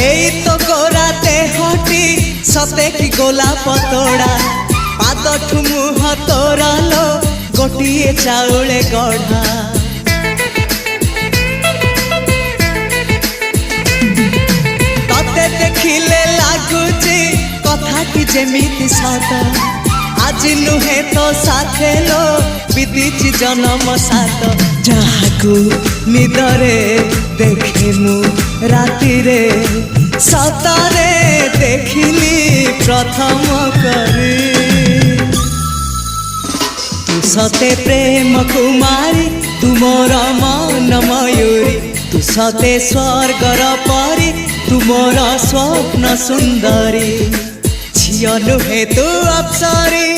एई तो गोरा देहटी सते कि गोलाप तोड़ा पाद मुह तोरा लो गोटिए चाउले गढ़ा तते देखिले लागुची कथाटी जेमिति सत आज नुहे तो साथे लो विदिची जन्म सात जहाकू निदरे देखे मु राति रे सतरे देखिली प्रथम करी तू सते प्रेम कुमारी तू मोर मन मयूरी तू सते स्वर्गर परी तू मोर स्वप्न सुंदरी झियो नुहे तू अप्सरी।